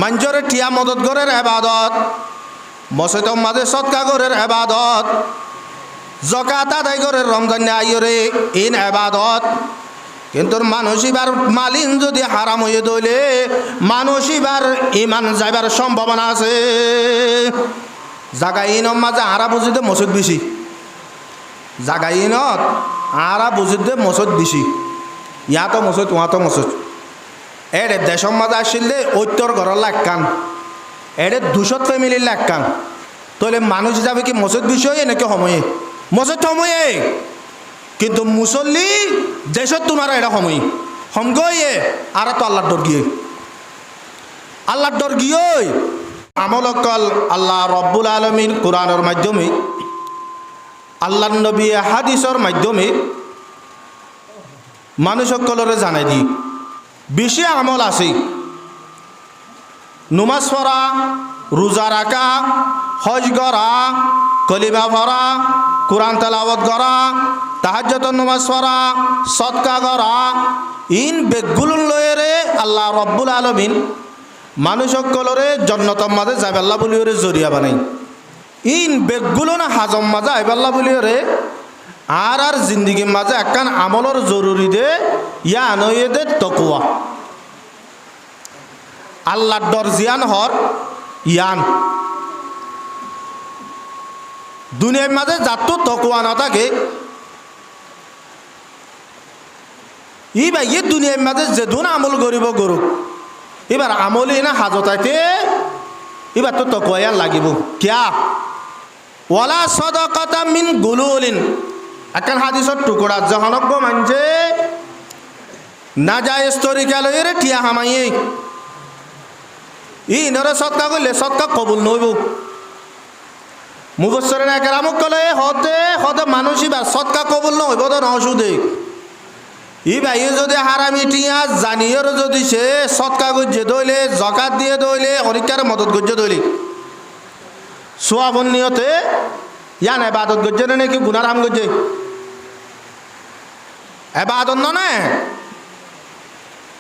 মঞ্জরে টিয়া মদত গরের এবাদত, মসজিদের মাঝে সৎকা গরের এবাদত, জকাত আদায় গরের রমজান আইরে ইন এবাদত। কিন্তু মানুষ এবার মালিন যদি হারাম হয়ে দইলে মানুষ এবার ইমান যাইবার সম্ভাবনা আছে। জাগা ইন মাঝে আরা বুঝিতে মসজিদ বেশি, জাগা ইনত আরা বুঝিতে মসজিদ বেশি, ইয়াতো মসজিদ ওয়াতো মসজিদ। এড়ে দেশের মাঝে আসলে ঐত্যর ঘরের লাগান, এড়ে 200 ফ্যামিলির লাগান, তাহলে মানুষ যাবে কি মসজিদ বিষয়ে নাকি সময়ে? মসজিদ সময়ে, কিন্তু মুসল্লি দেশত তোমার এটা সময় সমগয়ে আর তো আল্লাহর ডর গিয়ে, আল্লাহর ডর গিয়ে আমলকল আল্লাহ রব্বুল আলমিন কোরআনের মাধ্যমে, আল্লাহ নবী হাদিসের মাধ্যমে মানুষ সকলরে জানাই দি। বেশি আমল আছে, নমাজ পড়া, রোজা রাখা, হজ করা, কলিমা পড়া, কোরআন তেলাওয়াত করা, তাহাজ্জুদের নামাজ পড়া, সদকা করা, ইন বেগুলো লয়েরে আল্লাহ রব্বুল আলামিন মানুষ সকলরে জান্নাতের মাঝে যাইবাল্লাহ বলিওরে জরিয়া বানাই। ইন বেগুলো না হাজম মাঝে আইবাল্লাহ বলিওরে আর জিন্দিগির মাঝে একখান আমলর জরুরি দে ইয়া নয়ে দে তকুয়া। আল্লাহর ডর জিয়ান হর ইয়ান দুনিয়ার মাঝে যাতো তকুয়া না থাকে, ই ভাই এ দুনিয়ার মাঝে যেদুন আমল করিব করুক, এবার আমলে না হাজতাকে এবার তো তকুয়া লাগিব। কিয়া ওয়ালা সাদাকাতা মিন গুলুলিন, একখান হাদিসের টুকরা জাহানব্য মানছে না যায় তরিকা লইরে টিয়া হামাইয়ে ই নরে সৎকা করলে সৎকা কবুল নইব। মুফাসসিরিন কেরাম কলে হতে হতে মানুষ এবার সৎকা কবুল নইব তো নসুদে। ই ভাই যদি হারামি টিয়া জানিয়ের যদি সে সৎকা গজ্জে দইলে, জাকাত দিয়ে দইলে, অনেকের মদত গজ্জে দইলে, সোয়াবন নিয়তে ইয়ান এবাদত গজ্জে নাকি গুনার হাম গজ্জে? এবাদত নয়,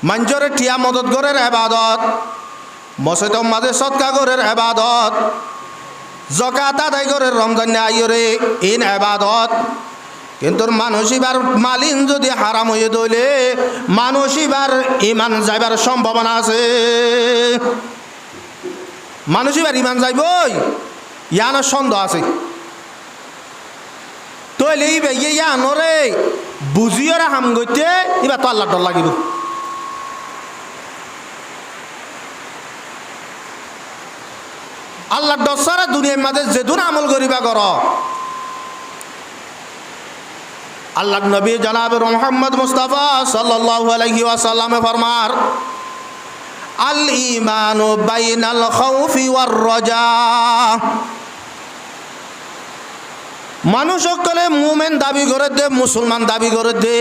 মঞ্জরে টিয়া মদত গরের এবাদত, মসজিদের মাঝে সৎকা গরের এবাদত, জাকাত আদায় গরের রমজান আইরে ইন এবাদত। কিন্তু মানুষ এবার মালিন যদি হারাম হয়ে দইলে মানুষ এবার ইমান যাইবার সম্ভাবনা আছে। মানুষ এবার ইমান যাইবই ইয়ানোর সন্দেহ আছে। তইলে ইয়ানরে বুঝিয়রা হাম গইতে এবার তো আল্লাহর ডর লাগিব। আল্লাহর ডর ছাড়া দুনিয়ার মাঝে যেদুন আমল করিবা কর। আল্লাহ নবী জনাব মুহাম্মদ মুস্তাফা সাল্লাল্লাহু আলাইহি ওয়াসাল্লামে ফরমার, আল ঈমানু বাইনাল খাউফি ওয়ার রাজা। মানুষ সকলে মুমিন দাবি করে দে, মুসলমান দাবি করে দে,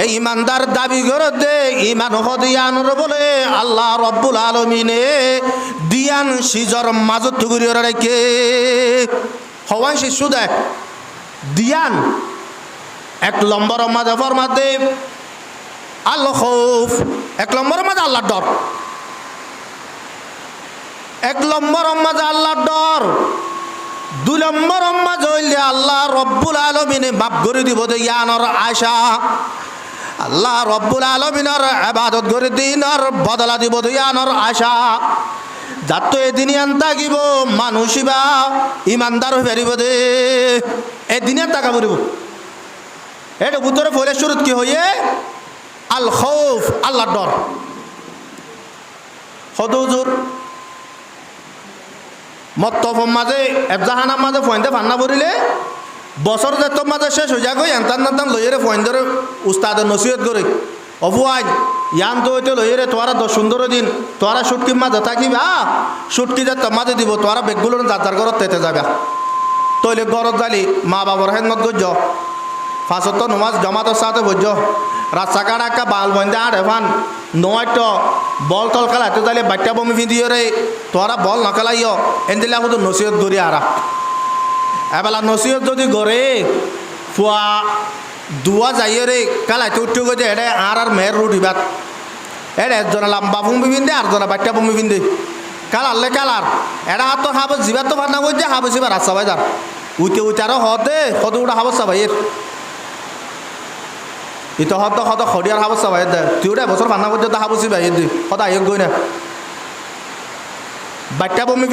এই ইমানদার দাবি করে দে ইমান হদিয়ানোর বলে আল্লাহ রব্বুল আলমিনে দিয়ান সিজর মাজত থুগুরিয়ে রেখে হওয়াই শিশু দেখ দিয়ান এক নম্বর মাঝে ফরমাতে আল খৌফ, এক নম্বর মাঝে আল্লাহর ডর, এক নম্বর মাঝে আল্লাহর ডর, 2 নম্বর মাঝে হইলে আল্লাহ রব্বুল আলমিনে মাফ করে দিব দে ইয়ানোর আশা, আল্লাহ রব্বুল আলমিনের ইবাদত করে দিনের বদলা দিব দে ইয়ানোর আশা। যাত এদিনই আন থাকিব মানুষই বা ইমানদার হয়ে ফেরিব দে এদিনে টাকা পড়িব। এটা উত্তরে ফলে শুরুত কি হইয়ে আল খৌফ আল্লাহর ডর। হদুজুর মত্তফর মাঝে এফজাহানার মাঝে ফয়েন্দে ফান্না পড়িলে বছর যেতর মাঝে শেষ হয়ে যাগো এনতান নান্তান লইয়েরে ফয়েন্দরে উস্তাদের নসিহত করে অফুয়াই ইয়ান তো হইতে লইয়েরে তোরা 10-15 দিন তোরা সুটকির মাঝে থাকিবা, সুটকি যে তোর মাঝে দিব তোরা বেগগুলো যার ঘরত তেতে যাবা। তৈলে ঘরত যালি মা বাবার হেদমত গজ্জ, 5 ওয়াক্ত নামাজ জামাতের সাথে বজ্জ, রাস্তাঘাট একটা বাল বন্ধে আর এফান নয়তো বল তল খেলাইতে যাইলে বাচ্চা বমি ফিদিও রে তোরা বল নখেলাইও এনদিলে শুধু নসিহত করি আরা। এবেলা নসিহত যদি গড়ে ফুয়া দুয়া যাইয়ে রে কালাইতে উঠতে গেছে এটা আর মেয়ের রুট ইবাত এর একজনে লম্বা ভূমি পিন্ধে আর জনে বাচ্চা ভূমি পিন্ধে কালার লে কালার এরা হাত হাব জিবার তো ফান্না করছে হাব জিবার রাস্তা ভাই যার উইতে উইতে আরো হতে কত উঠা হাব সাবাইয়ের ইতো হত হত খড়িয়ার হাব সাবাই দে তুই ওটা বছর ফান্না করছে তো হাব সিবাইয়ের দি কত আয়োগ গই না বাচ্চা ভূমি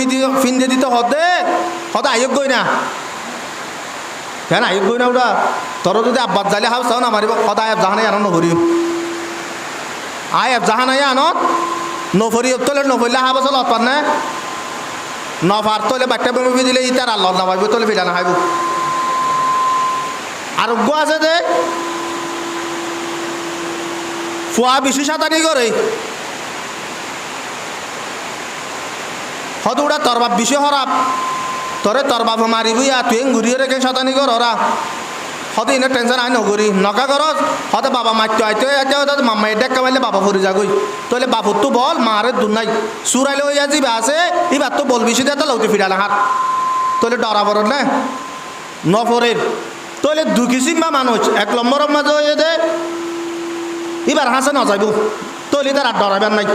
পিন্ধে দিতে হতে কত আয়োগ গই না কেন আয়োগ গই না ওটা তোর যদি আব্বাস জালে হাব চাও না মারিব কত আয়াব জাহানাই আনন্দ নভরি আয়াব জাহানাই আনত নফরি তোলে নফরিলে হাব চল অতপার না নফার তোলে বাচ্চা ভূমি দিলে ইতার আল্লাহ নামাইব তোলে ফিরা না খাইব আরোগ্য আছে যে ফুয়া বেশি সাঁতারি করে হয়তো ওটা তোর বাপ বেশি হরাপ তোরে তোর বাপ মারিবি আর তুই ঘুরিয়ে রেখে সাঁতানি কর ওরা হয়তো এনে টেনশন আই নকরি নকা করস হয়তো বাবা মারতে হয়তো মাম্মা এটা কামাইলে বাবা ফরি যাগই তাহলে বাপুর তো বল মারে দূর নাই সুরাইলে ওই যাবে আছে এবার তো বল বেশি দেয় তো লৌতে ফিরা না হাত তাহলে ডরা বড় না নফরের তাহলে দু কিসিমা মানুষ এক নম্বরের মাঝে হয়ে দে এবার হাসে ন যাইব তৈলি তার আর ডরাবেন নাই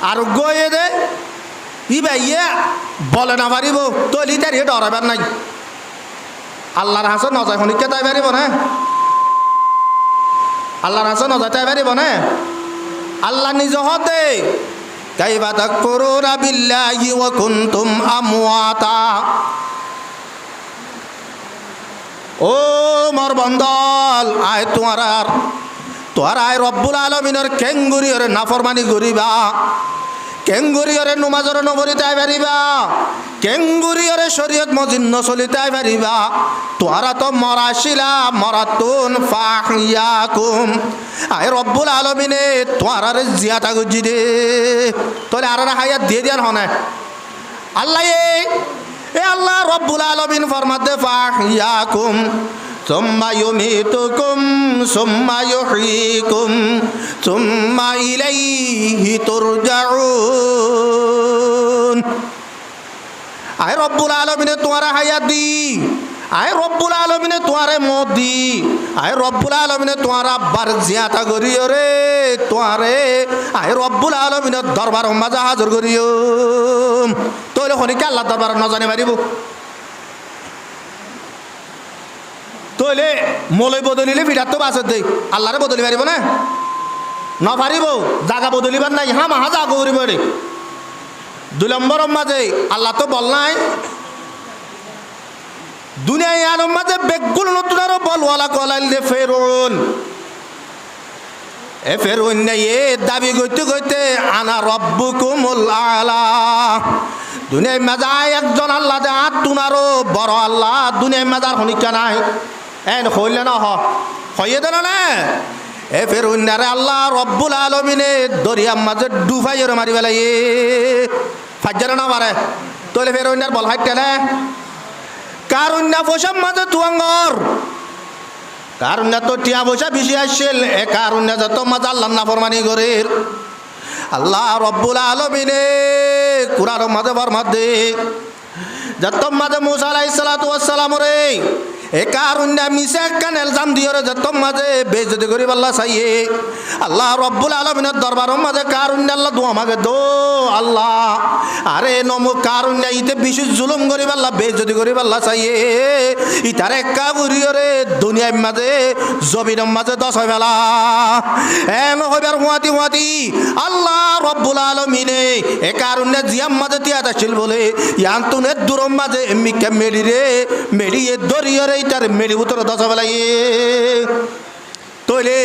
আর গয়ে দে ইবা ইয়ে বলে না পারিব তৈলি তার ইয়ে ডরাবেন নাই আল্লাহর হাসে ন যায় শনিকে তাই পারিব না আল্লাহর হাসে ন যায় তাই পারিব না আল্লাহ নিজ হতে কাইবা তাকফুরুনা বিল্লাহি ওয়া কুনতুম আমওয়াতা ও মোর বন্দল আয় তোর আয় রব্বুল আলমিনের কেঙ্গুরিয়রে নাফরমানি করিবা কেঙ্গুরিয়রে নুমাজরে নবরিতে পারিবা কেঙ্গুরিয়রে শরীয়ত মজিদ নচলিতে পারিবা তোরা তো মরাছিলা মরাতুন ফাহিয়াকুম আয় রব্বুল আলমিনে তোরারে জিয়াতা গুজি দে তোলে আর হায়াত দিয়ে দিয়ার হনে আল্লাহ এ আল্লাহ রব্বুল আলমিন ফরমাতে ফাহিয়াকুম সুম্মা ইউমিতুকুম সুম্মা ইউহয়িকুম সুম্মা ইলাইহি তুরজাউন আয় রব্বুল আলমিনে তোরা হায়াত দি আয় রব্বুল আলমিনে তোয়ারে মত দি আয় রব্বুল আলমিনে তোরা বার জিয়াতা করিও রে তোয়ারে আয় রব্বুল আলমিনের দরবার মাঝে হাজর করিও তৈলে খনিকে আল্লাহ দরবার নজানে মারিব তৈলে মলই বদলিলে বিরাট তো বাসত দেই আল্লাহরে বদলি পারিব না নপারিব জাগা বদলিবার নাই হা মাহা জাগা করিব রে 2 নম্বরের মাঝে আল্লাহ তো বল নাই দুনিয়ায় আলম মাঝে বেগুল নতুন আরো বলওয়ালা কলাইল দে ফেরুন এ ফেরুন নাই এ দাবি গইতে গইতে আনা রব্বুকুমুল আলা দুনিয়ায় মাজায় একজন আল্লাহ দে আর তুনারো বড় আল্লাহ দুনিয়ায় মাজার হনিকা নাই এন হইলে না হইয়ে দেন না এ ফেরুন না রে আল্লাহ রব্বুল আলমিনে দরিয়ার মাঝে ডুবাইয়ের মারি বেলাই ফাজ্জারে না পারে তোলে ফেরুন বল হাইতে না কারুন্যা পয়সার মাঝে তুয়াঙ্গর কারুন্যা তো টিয়া পয়সা বেশি আসছিল এ কারুন্যা যত মাঝে আল্লাহ নাফরমানি করে আল্লাহ রব্বুল আলমিনে কুরআনের মাঝে ফরমাত দে যত মাঝে মুসা আলাইহিস সালাতু ওয়াস সালাম রে এ কারুন্যা মিশে কান ইলজাম দিও রে যত মাঝে বেইজ্জতি করি আল্লাহ চাইয়ে আল্লাহ রব্বুল আলমিনের দরবারের মাঝে কারুন্যা আল্লাহ দোয়া মাগে দো আল্লাহ আরে নমো কারুন্যা ইতে বেশি জুলুম করি আল্লাহ বেইজ্জতি করি আল্লাহ চাইয়ে ইতার একা করিও রে দুনিয়ার মাঝে জমিনের মাঝে দশ হয় ফেলা এন হইবার হুয়াতি আল্লাহ রব্বুল আলমিনে এ কারুন্যা জিয়াম মাঝে তিয়াত আসছিল বলে ইয়ান্তুনের দূরম মাঝে এমনিকে মেলি রে মেলিয়ে দরিও রে ইতার মেলি উত্তর দশ বেলাই তৈলে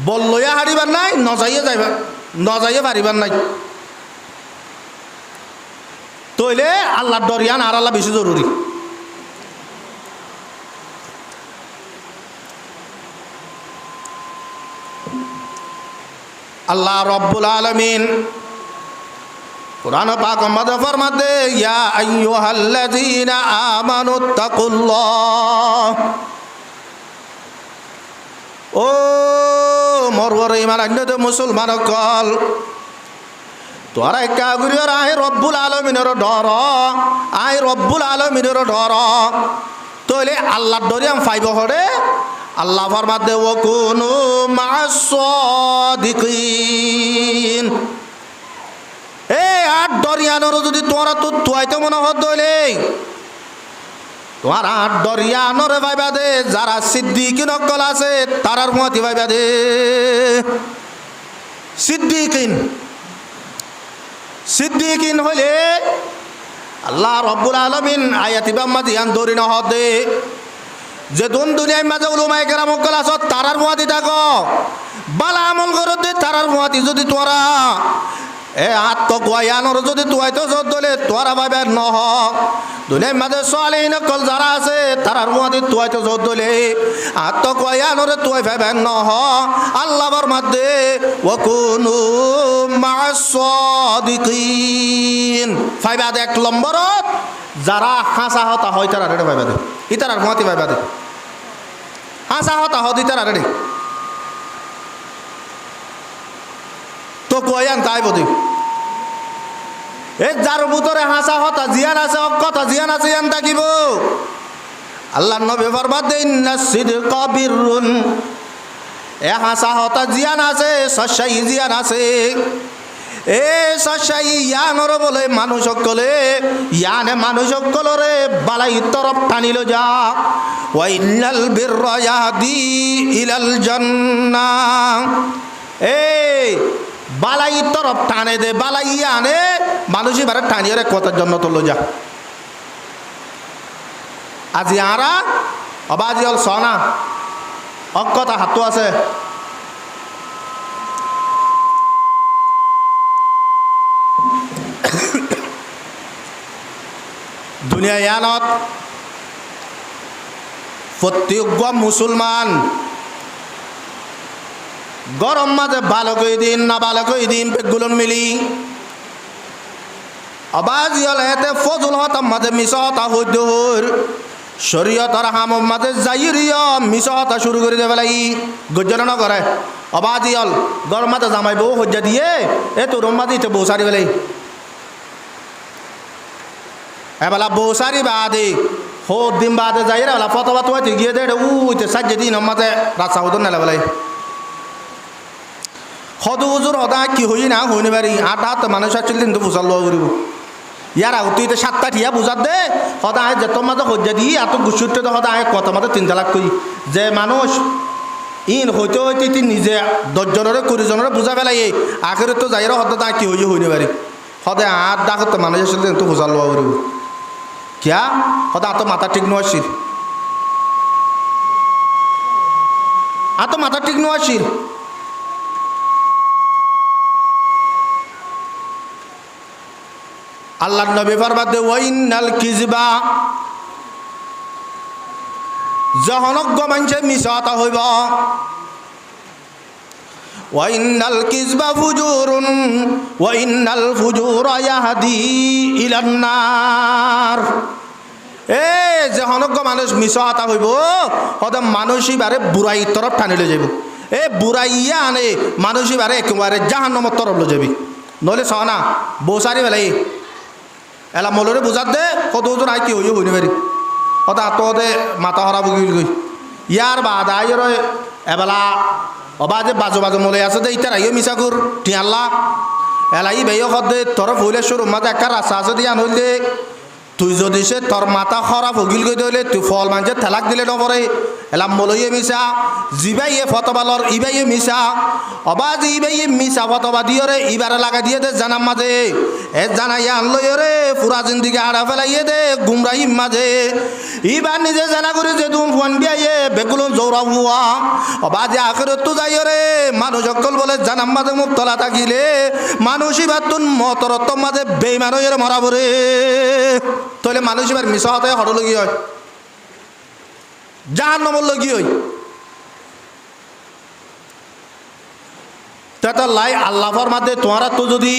বললইয়া হারিবার নাই নজাইয়ে পারিবার নাই তৈলে আল্লাহ ডরিয়ান আর আল্লাহ বেশি জরুরি আল্লাহ রব্বুল আলামিন কুরআন পাক মধ্যে ফরমাতে ইয়া আইয়ুহাল্লাযীনা আমানুত্তাকুল্লাহ ও মরবর ইমান আনতে মুসলমান কল তোরা একা গুরিয়র আয় রব্বুল আলমিনের ডর আয় রব্বুল আলমিনের ডর তইলে আল্লাহর ডরিয়াম ফাইব হরে আল্লাহ ফরমাতে ওয়াকুনু মা'আস সাদিকিন। এই আট দরিয়ানোর যদি তোরা তো তুয়াইতে মনে হত দইলে তোমার আট দরিয়ানোর ভাইবা দে, যারা সিদ্দিকিন অকল আছে তারার মতি ভাইবা দে। সিদ্দিকিন হইলে আল্লাহ রব্বুল আলামিন আয়াতিবা মাঝে ইয়ান দরি না হদে যে দুনিয়ার মাঝে উলামায়ে কেরাম অকল আছে তারার মতি থাকো, বালা আমল করতে তারার মতি যদি তোরা আত্মকয়ানোর যদি তুয়াইতো দলে তোরা ভাবে নহ দুনিয়ার মাঝে সালিহিন অকল যারা আছে তারার মতি তুয়াইতো দলে আত্মকয়ানোর তুয়াই ভাবে নহ আল্লাহর মধ্যে ওয়াকুনু মা'আস সাদিকিন। ফাইবাদ এক নম্বরত যারা হাসা হতা হয় তারা রেডে ভাইবা দে, ইতারার মতি ভাইবা দে, হাসা হতা হদি তারা রেডে তো কয়ান তাই বদি এ যার ভিতরে হাসা হতা জিয়ান আছে অকথা জিয়ান আছে ইয়ান থাকিব। আল্লাহর নবী ফরমাতে ইন্নাস সিদকা বিররুন, এ হাসা হতা জিয়ান আছে সচ্চাই জিয়ান আছে। এ সচ্চাই ইয়ানর বলে মানুষ সকলে ইয়ানে মানুষ সকলরে বালাই তরফ টানিল যা। ওয়া ইন্নাল বিররা ইয়াহদি ইলাল জান্নাহ, এই বালাই তরফ টানে দে বালাই আনে মানুষই বারে টানিয়ে রে কতার জন্য তুলো যা। আজি আরা অবাজি হল সনা অকতা হাতু আছে দুনিয়া ইয়ানত প্রত্যেক মুসলমান গরম মাঝে ভালো কই দিন না ভালো কই দিন পেগুলন মিলি আবাজি হল এতে ফজল হতাম মাঝে মিশা হতা হইর শরীয়তর হাম মাঝে যাইরিয়া মিশা হতা শুরু করে দেবে লাগি গজ্জন ন করে আবাজি হল গরম মাঝে জামাই বউ হজ্জা দিয়ে এ তো রোম মাঝে বউ সারি বেলাই এবেলা বউ সারি বাদে হো দিন বাদে যাই রে বেলা ফতবা তো গিয়ে দে উইতে সাজ্জে দিন মাঝে রাস্তা হতো নেলা বেলাই সদু উজুর সদা কি হই না হইনি পারি আট হাত মানুষ আসছিল কিন্তু বুঝার লোক করিব ইয়ার আগ তুই সাতটা ঠিয়া বুঝার দে সদা আহে যেত মাঝে সজ্জা দি এত গুছুতে সদা আহে কত মাঝে 3 তালাক করি যে মানুষ ইন হইতে হইতে তুই নিজে 10 জনরে 20 জনরে বুঝা পেলাই আখের তো যাই সদা কি হই হইনি পারি সদায় আট ডাকত মানুষ আসছিল কিন্তু বুঝার লোক করিব কিয়া সদা আত মাথা ঠিক নোয়াছিল আত মাথা ঠিক নোয়াছিল আল্লাহর নবী ফরমাতে ওয়াইনাল কিযবা জহনজ্ঞ মানুষে মিছাতা হইব ওয়াইনাল কিযবা ফুজুরুন ওয়াইনাল ফুজুরা ইয়াহদি ইলান নার। এ জহনজ্ঞ মানুষ মিছাতা হইব হদম মানুষই বারে বুড়াই তরফ টানিলে যাব এ বুড়াইয়া আনে মানুষই বারে একেবারে জাহান্নামের তরফ লো যাবি নলে সনা বসারি বেলাই এলা মলরে বুঝাত দে কত ওজন আই কি হইও হইনি পারি কত আত্মদে মাথা হরা বুগিল গই ইয়ার বাদ আইর এবেলা অবা যে বাজো বাজো মলে আছে দে ইতার আইও মিসাকুর টিয়াল্লা এলাই বেয় দে তোর ফুলে শুরু মাঝে একটা রাস্তা আছে দিয়া নইল দে তুই যদি সে তোর মাথা খরা ভগিল গই দইলে তুই ফল মানছে ঠেলাক দিলে নপরে এলা মলইয়ে মিশা জিবাইয়ে ফতবালর ইবাইয়ে মিশা অবা যে ইবাইয়ে মিশা ফতবা দিও রে ইবারে লাগা দিয়ে দে জানাম মাঝে এ জানাইয়া আনলই রে পুরা জিন্দিগি আড়া ফেলাইয়ে দে গুমরাহিম মাঝে ইবার নিজে জানা করে যে তুমি ফোন বিয়াইয়ে বেগুলো জৌরা হুয়া অবা যে আখেরত তো যাইও রে মানুষ সকল বলে জানাম মাঝে মুক্তলা থাকিলে মানুষ ইবার তুন মতরত্ব মাঝে বেইমানইয়ের মরাবরে তাহলে মানুষ এবার মিশা হতে হরলগি হয় জাহান্নামের লগি হয় তা লাই আল্লাহ ফরমাতে তোমরা তো যদি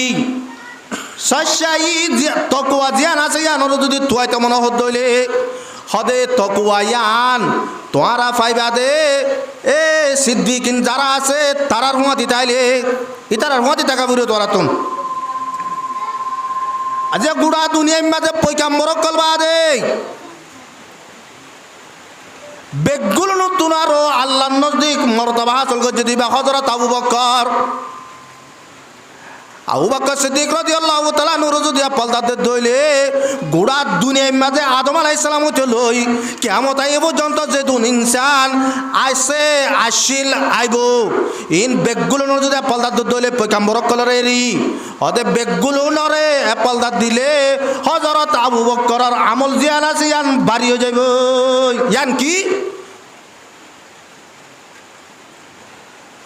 সচ্চাই তকুয়া জিয়ান আছে ইয়ানোর যদি তুয়াইতে মনে হত দইলে হদে তকুয়া ইয়ান তোমরা পাইবা দে এ সিদ্দিকিন যারা আছে তারার হুঁয়াতি তাইলে ইতারার হুঁয়াতি টাকা বুড়ো তোরা তুন আজ গুড়া দুনিয়ার মাঝে পৈকাম্বর কলবা দে বেগগুলো নতুন আরো আল্লাহর নজদিক মর্তবা হাসিল করছে দিবা হযরত আবু বকর সিদ্দিক রাদিয়াল্লাহু তাআলা নূর যদি পালদাতে দইলে গোড়া দুনিয়ার মাঝে আদম আলাইহিস সালাম লই কিয়ামত আই পর্যন্ত যে দুন ইনসান আইছে আসিল আইব ইন বেগগুলো যদি পালদাতে দইলে পয়গম্বর কলরেরি ওদে বেগগুলো নরে পালদাত দিলে হযরত আবু বকরের আমল জিয়ান আছে ইয়ান বাড়ি হয়ে যাইব ইয়ান কি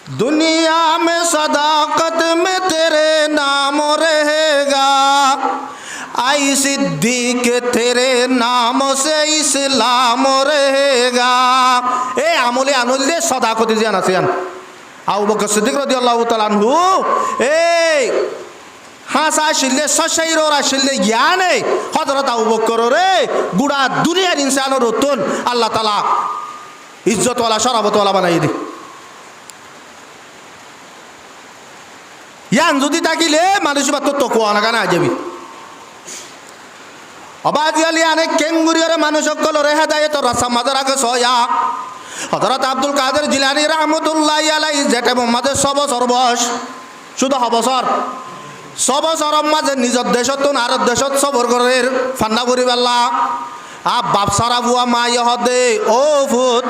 दुनिया में सदाकत में तेरे नाम रहेगा आई सिद्दीक तेरे नाम से इस्लाम रहेगा ए আমলে আনলে সদাকত জান আছে জান আবু বকর সিদ্দিক রাদিয়াল্লাহু তাআলা আনহু এই হাসা শিলে সশাইর রাশিলে জ্ঞানে হযরত আবু বকর রে গুড়া দুনিয়ার ইনসানের রতন আল্লাহ তাআলা ইজ্জত ওয়ালা শরাফত ওয়ালা বানাই দি ইয়ান যদি থাকিলে মানুষ মাত্র তকুয়া লাগা না যাবি অবাজি আলী অনেক কেঙ্গুরিয়রে মানুষ সকলরে হেদায়েত রাসা মাদার আগে সয়া হযরত আব্দুল কাদের জিলানী রাহমাতুল্লাহি আলাইহি যেটা মোহাম্মদ সর্বস শুধু হবসর সবসরম মাঝে নিজের দেশত আর দেশত সবর করের ফান্না করিবাল্লা আ বাপ সারা বুয়া মা ইহদে ও ফুত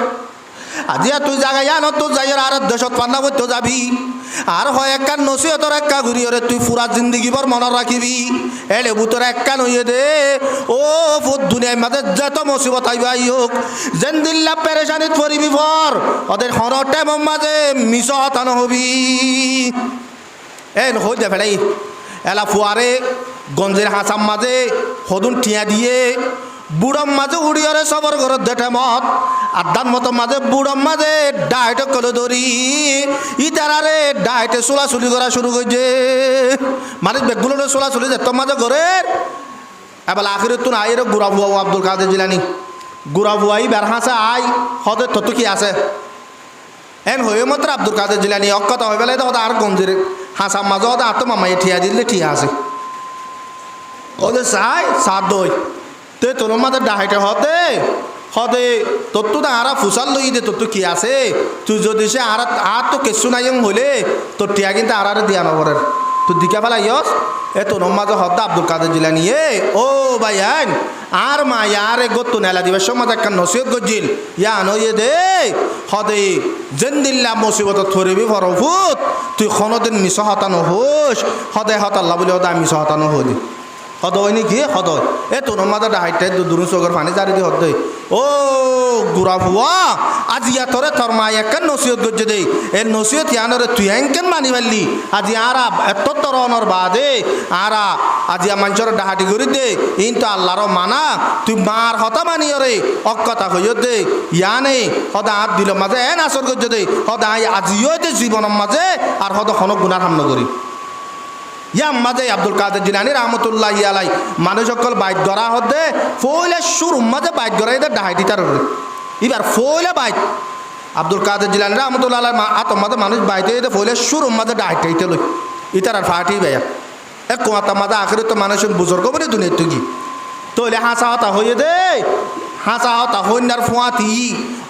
আজিয়া তুই জায়গায় আনো তো যাই আর দেশত পান্না করতে যাবি আর হয় একা নসিহতর একা ঘুরিয়রে তুই পুরা জিন্দগি ভর মনে রাখিবি এলে বুতর একা নইয়ে দে ও ফুট দুনিয়ার মাঝে যত মুসিবত আইবা হোক যেন দিল্লা পেরেশানিত পড়িবি পর ওদের হরটে মাঝে মিস হতানো হবি এন হই দে ফেলাই এলা ফুয়ারে গঞ্জের হাসাম মাঝে হদুন টিয়া দিয়ে বুড়ম মাঝে উড়িয়রে সবর ঘর দেটে মত আদান মতো মাঝে বুড়ম মাঝে ডাইট কলে ধরি ইতারারে ডাইটে চুলাচুলি করা শুরু করছে মানে বেগগুলো চুলাচুলি যেত মাঝে ঘরের এবার আখির তুন আইর গুড়া বুয়া আব্দুল কাদের জিলানি গুড়া বুয়াই বের হাসে আই হদের তত কি আছে এন হয়ে মাত্র আব্দুল কাদের জিলানি অক্ষত হয়ে পেলে তো আর গঞ্জির হাসাম মাঝে হতে আত্ম মামাই ঠিয়া দিলে ঠিয়া আছে ওদের চাই সাত দই তে তোর মাঝে ডাহাইটে হতে হদে তোর তো আরা ফুসাল লই দে তোর তো কি আছে তুই যদি সে আর তো কেসু নাই হইলে তোর টিয়া কিন্তু আর দিয়া নগরের তুই দিকা ফেলা ইয়স এ তোর মাঝে হদ্দা আব্দুল কাদের জিলানি এ ও ভাই আইন আর মা ইয়ার গত্তু নেলা দিবে সমাজ একটা নসিহত গজিল ইয়া নইয়ে দে হদে যেন দিল্লা মুসিবত থরিবি ফরফুত তুই কোনোদিন মিস হতানো হোস হদে হতাল্লা বলে হদা মিস হতানো হলি হদয় নাকি হদয় এ তোর মাঝে ডাহাইটে দুরু চোখের পানি জারি দিয়ে হদয় ও গুড়া ভুয়া আজি তোরে তোর মা একেন নসিহত করছে দে এ নসিহত ইয়ানরে তুই এনকেন মানি পারলি আজি আরা এত তোর অনর বাদে আরা আজি মানুষের ডাহাটি করে দে ইনতো আল্লাহর মানা তুই মার হতা মানিয়রে অকথা হইয় দে ইয়ানে হদা হাত দিল মাঝে এন আসর করছে দে হদা আজিও দে জীবনের মাঝে আর হদ কোনো গুণার সামনে করি ইয়াম মাঝে আব্দুল কাদের জিলানী রহমতুল্লাহি আলাই মানুষ সকল বাইক ধরা হতে ফইলে সুর মাঝে বাইক ধরা এদের ডাহাই দিতার এবার ফইলে বাইক আব্দুল কাদের জিলানী রহমতুল্লাহ আলাই আতম মাঝে মানুষ বাইতে এদের ফইলে সুর মাঝে ডাহাইতে ইতে লই ইতার আর ফাটি বেয়া এক কোয়াতা মাঝে আখের তো মানুষের বুজুর্গ বলে দুনিয়া তুই তৈলে হাসা হতা হইয়ে দে হাসা হতা হইনার ফুয়াতি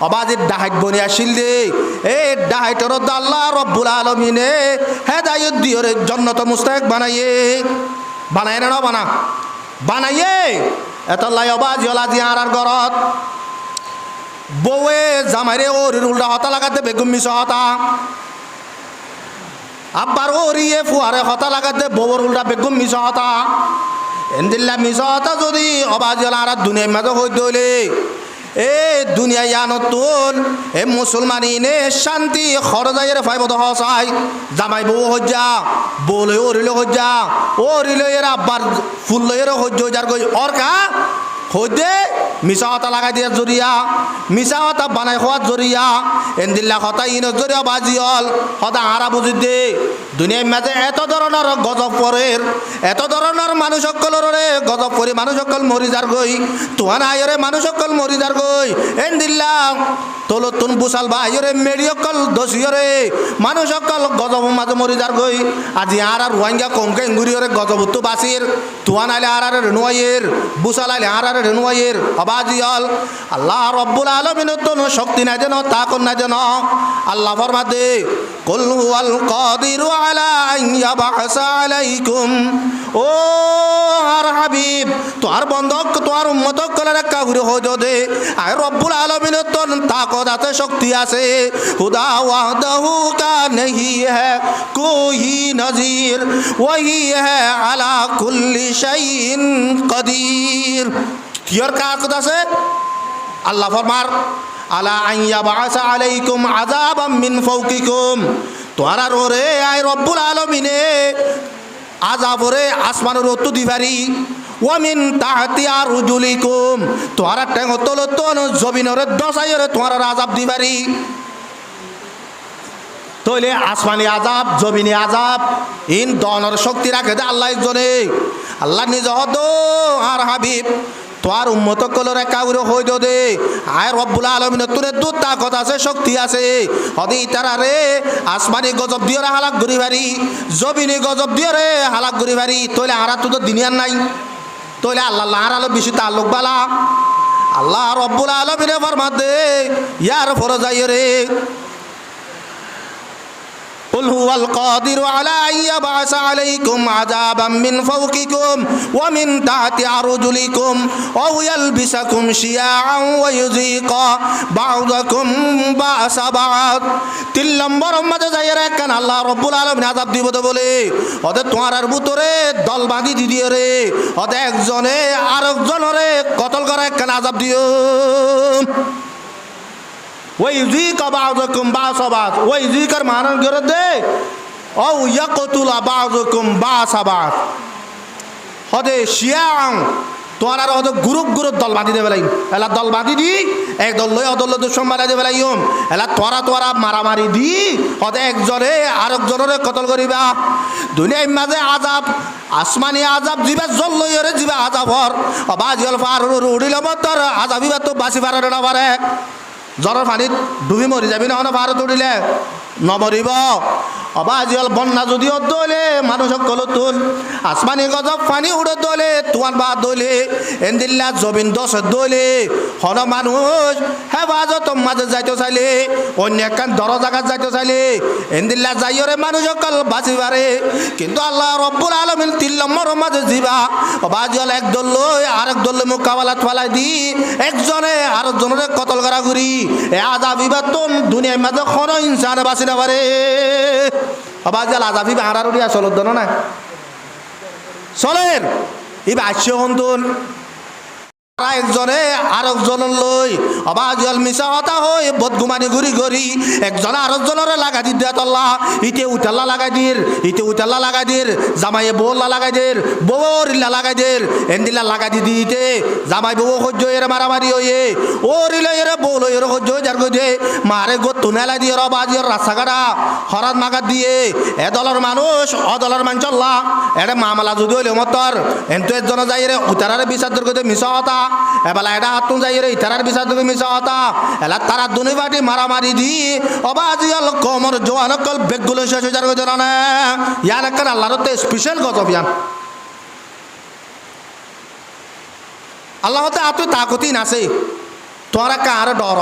অবাজের ডাহাইট বনে আসিল দে এ ডাহাইটর আল্লাহ রব্বুল আলমিনে হেদায়ত দিয়রে জন্নত মুস্তাক বানাইয়ে বানায় না বানা বানাইয়ে এত লাই অবাজ হলাজি আর গরত বউয়ে জামাইরে ওর উল্টা হতা লাগাতে বেগুম মিস হতা আব্বার ওরিয়ে ফুয়ারে হতা লাগাতে বউর উল্টা বেগুম মিস হতা এন্দিল্লা মিস হতা যদি অবাজ হল আর দুনিয়ার মাঝে হইতে হইলে এ দুনিয়া ইয়া নতুন এ মুসলমানি নে শান্তি খরজাইয়ের ফাইবদ হসাই জামাই বউ হজ্জা বলে ওরিলে হজ্জা ওরিলে এর আব্বার ফুল লইয়ের হজ্জ যার গই অরকা হইতে মিশা হতা লাগাই দিয়ার জরিয়া মিশা হতা বানাই খোয়ার জরিয়া এন্দিল্লা হতা ইনের জরিয়া বাজি হল হতা আরা বুঝি দে দুনিয়ার মাঝে এত ধরনের গজব পরের এত ধরনের মানুষ সকলরে গজব পরি মানুষ সকল মরি যার গই তোহান আয়রে মানুষ সকল মরি যার গই এন দিল্লাম তলতুন বুসাল বা আয়রে মেরি সকল দোষিয়রে মানুষ সকল গজব মাঝে মরি যার গই আজি আর রোহিঙ্গা কমকে ইঙ্গুরিয়রে গজব তো বাসির তোহান আইলে আর রেনুয়াইয়ের বুসাল আইলে আর রেনুয়াইয়ের অবাজি হল আল্লাহ রব্বুল আলমিনের তো শক্তি নাই যেন তা কন নাই যেন আল্লাহ ফরমাদে কুল হুয়াল কাদিরু আলা আন ইয়াবআসা আলাইকুম ও আর হাবিব তোর বন্ধক তোর উম্মতক কলার কাউরে হজো দে আর রব্বুল আলামিনের তো তাকত আছে শক্তি আছে খুদা ওয়াহদাহু কা নেহি হ্যায় কোই নজির ওহি হ্যায় আলা কুল্লি শাইইন কাদির কিয়র কাকত আছে আল্লাহ ফরমার আলা আন ইয়াবআসা আলাইকুম আযাবাম মিন ফাওকিকুম তোরা রে আই রব্বুল আলমিনে আজাবরে আসমানের অত্তু দিবারি ওয়ামিন তাহতি আর রুজুলিকুম তোরা ট্যাং তলতন জমিনরে দশাইরে তোরা আজাব দিবারি তইলে আসমানি আজাব জমিনি আজাব ইন দনের শক্তি রাখে দে আল্লাহ একজনে আল্লাহ নিজ হদ আর হাবিব তোর উম্মত কলরে কাউরে হইদ দে আয় রব্বুল আলমিনের তোরে দুধ তাকত আছে শক্তি আছে হদি তারা রে আসমানি গজব দিয়ে হালাক ঘুরি ভারি জমিনি গজব দিয়ে রে হালাক ঘুরি ভারি তইলে আরা তো দুনিয়ার নাই তইলে আল্লাহ আর আলো বেশি তাল্লুক বালা আল্লাহ রব্বুল আলমিনে ফরমাত দে ইয়ার ফরজ যাই রে قل هو القادر على أن يبعث عليكم عذابا من فوقكم ومن تحت أرجلكم أو يلبسكم شيعا ويذيق بعضكم بأس بعض 3 নম্বর মধ্যে যাইরা কেন আল্লাহ রব্বুল আলামিন আযাব দিব তো বলে ওদে তোমার ভিতরে দল বাঁধি দিয়ে রে ওদে একজনে আরেকজনরে কতল করে কেন আযাব দিও ويذيق بعضكم بعض بعض ويذيق মানা করে দে ও ইয়াকতুল بعضكم بعض بعض হদে শিয়াং তোর আর হদে গ্রুপ দল বাঁধি দেবে লাই এলা দল বাঁধি দি এক দল লই অদল দুশ্মন বাঁধি দেবে লাই এলা তোরা মারামারি দি হদে একজনে আরেকজনরে কতল করিবা দুনিয়ার মাঝে আজাব আসমানি আজাব জিবা জল লইরে জিবা আজাবর বাজিল ফার উড়িল মতর আজাবিবা তো বাসি ফারে না পারে জ্বরের পানীত ডুবি মরি যাবি না ভারত উঠিলে নমরিব অবাজিল বন্যা যদিও দলে মানুষ কলতুন আসমানি গজব পানি উড়ে দলে তুয়ান বা দলে এন্দিল্লা জমিন দশ দলে হন মানুষ হেফাজত মাঝে যাইতে চাইলে অন্য একখান দর জায়গা যাইতে চাইলে এন্দিল্লা যাইরে মানুষ কল বাঁচি পারে কিন্তু আল্লাহ রব্বুল আলমিন 3 নম্বর মাঝে যাবা অবাজিল এক দল লই আরেক দল মোকাবেলা ফেলাই দি একজনে আরেকজনের কতল করা ঘুরি এ আজাবি বেতন দুনিয়ার মাঝে কোন ইনসানে বাঁচি না পারে আবাজাল আজাবি হারার উড়িয়া চলত দন না চলের এই বাস্য হন্তন একজনে আরেকজন লই অবাজল মিশা হতা হই বদগুমানি ঘুরি ঘুরি একজন আরেকজনের লাগা দি দেয় তল্লা ইতে উঠাল্লা লাগাই দির ইতে উঠাল্লা লাগাই দির জামাইয়ে বউল্লা লাগাই দির বউরিল্লা লাগাই দির এন্দিল্লা লাগাই দি দিতে জামাই বউ সহ্য এর মারামারি হয়ে ও রিলে এর বউ লই এর সহ্য যার গই দে মারে গো তুনালা দিয়ে অবাজির রাস্তাঘাটা হরাত মাগাত দিয়ে এ দলের মানুষ অদলের মানুষ চল্লা এটা মামলা যদি হইলে মতর এনতো একজন যাই রে উতারারে বিচার করতে মিশা হতা এবেলা এটা হাতুন যাই রে ইতারার বিচার তুমি মিশা হতা এলা তারা দুনি বাটি মারামারি দি অবাজি আল কমর জোয়ান কল বেগগুলো শেষ হয়ে যার গজনা না ইয়ান একখান আল্লাহর তো স্পেশাল গজব ইয়ান আল্লাহ হতে আত তাকতি নাছে তোরা কার ডর